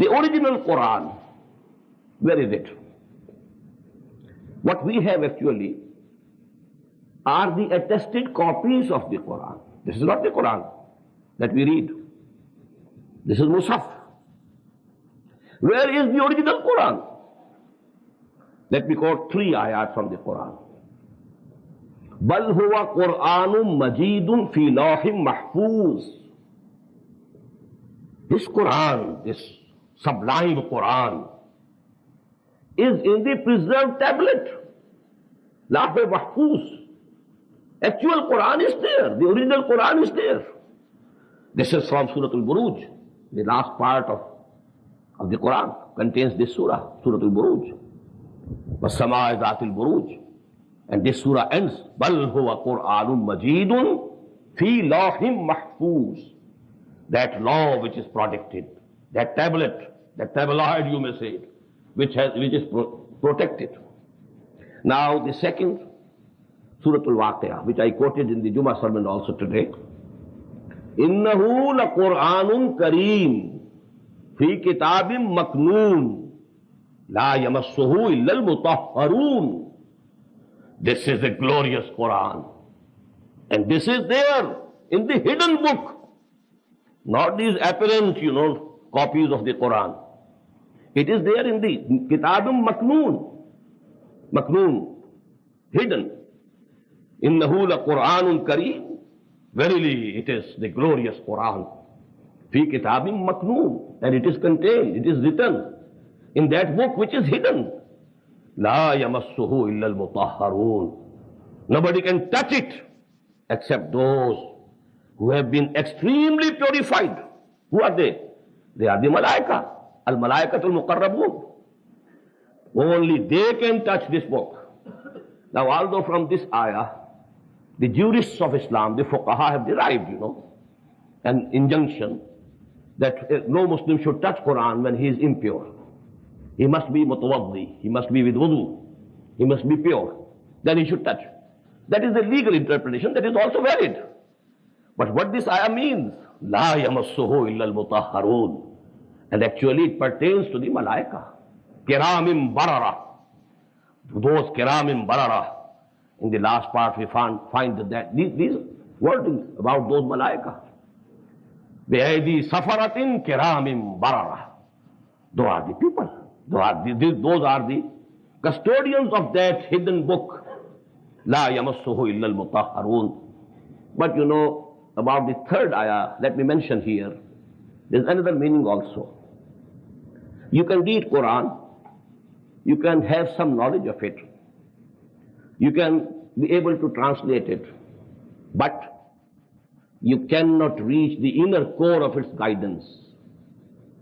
The original Quran, where is it? What we have actually are the attested copies of the Quran. This is not the Quran that we read. This is Musaf. Where is the original Quran? Let me quote 3 ayat from the Quran. Bal huwa Qur'anun Majidun fi lawhim mahfuz. This Quran, this sublime Quran, is in the preserved tablet. Lawh mahfuz. Actual Quran is there. The original Quran is there. This is from Surah Al-Buruj. The last part of the Quran contains this surah, Surah Al-Buruj. وَالسَّمَاءِ ذَاتِ الْبُرُوجِ. And this surah ends, بَلْ هُوَ قُرْآنٌ مَجِيدٌ فِي لَوْحٍ مَحْفُوظٍ. That law which is protected, that tablet, that tabloid you may say, which is protected. Now the second, Surah Al-Waqi'ah, which I quoted in the Jummah sermon also today. إِنَّهُ لَقُرْآنٌ كَرِيمٌ فِي كِتَابٍ مَكْنُونٍ لَا يَمَسُّهُ إِلَّا الْمُطَهَّرُونَ. This is a glorious Quran. And this is there in the hidden book. Not these apparent, copies of the Quran. It is there in the Kitabum Maknoon. Maknoon. Hidden. Innahu la Quranun Kareem. Verily, it is the glorious Quran. Fi Kitabim Maknoon. And it is contained, it is written in that book which is hidden. La yamassuhu illa al-mutahharun. Nobody can touch it except those who have been extremely purified. Who are they? They are the Malaika. Al-Malaikatul Muqarrabun. Only they can touch this book. Now, although from this ayah, the jurists of Islam, the fuqaha, have derived, an injunction that no Muslim should touch Quran when he is impure. He must be mutawaddi, he must be with wudu, he must be pure. Then he should touch. That is the legal interpretation, that is also valid. But what this ayah means, la yamassuhu illa al-mutahharun. And actually it pertains to the malaika. Kiramim barara. Those kiramim barara. In the last part we find that these wordings about those malaika. Bi'aydi safaratin kiramim barara. Those are the people. Those are the custodians of that hidden book. La yamassuhu illa al-mutahharun. But about the third ayah, let me mention here, there's another meaning also. You can read Quran, you can have some knowledge of it, you can be able to translate it, but you cannot reach the inner core of its guidance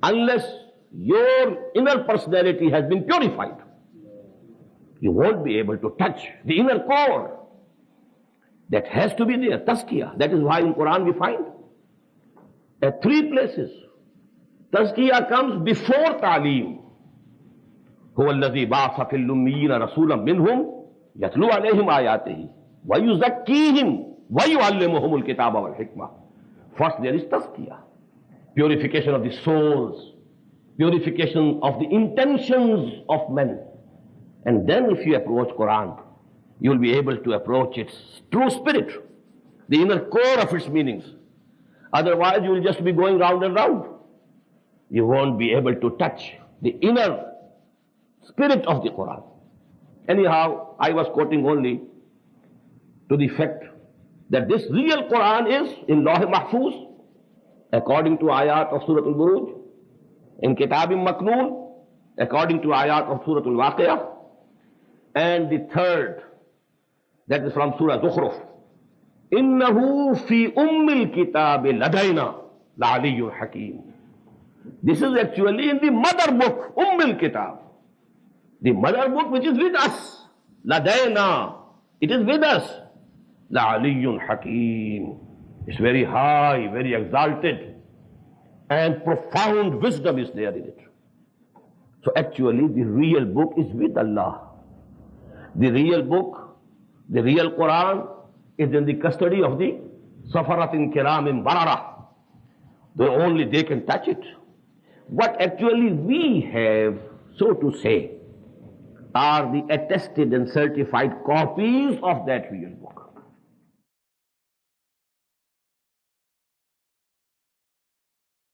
unless your inner personality has been purified. You won't be able to touch the inner core. That has to be there, tazkiyah. That is why in Quran we find at 3 places, tazkiyah comes before ta'aleem. هُوَ الَّذِي بَعَثَ فِي الْأُمِّيِّينَ رَسُولًا مِّنْهُمْ يَتْلُو عَلَيْهِمْ آيَاتِهِ وَيُزَكِّيهِمْ وَيُعَلِّمُهُمُ الْكِتَابَ وَالْحِكْمَةَ. First there is tazkiyah, purification of the souls, purification of the intentions of men. And then if you approach Quran, you will be able to approach its true spirit, the inner core of its meanings. Otherwise, you will just be going round and round. You won't be able to touch the inner spirit of the Quran. Anyhow, I was quoting only to the fact that this real Quran is in Lawh Mahfuz, according to ayat of Surah Al-Buruj, in Kitabim Maknoon, according to ayat of Surah Al-Waqi'ah, and the third, that is from Surah Zukhruf. Innahu fi ummil kitabi ladayna la'aliyyun hakim. This is actually in the mother book, ummil kitab. The mother book which is with us. Ladayna. It is with us. La'aliyyun hakim. It's very high, very exalted. And profound wisdom is there in it. So actually the real book is with Allah. The real book, the real Quran is in the custody of the Safaratin Kiramim Barara. Only they can touch it. What actually we have, so to say, are the attested and certified copies of that real book.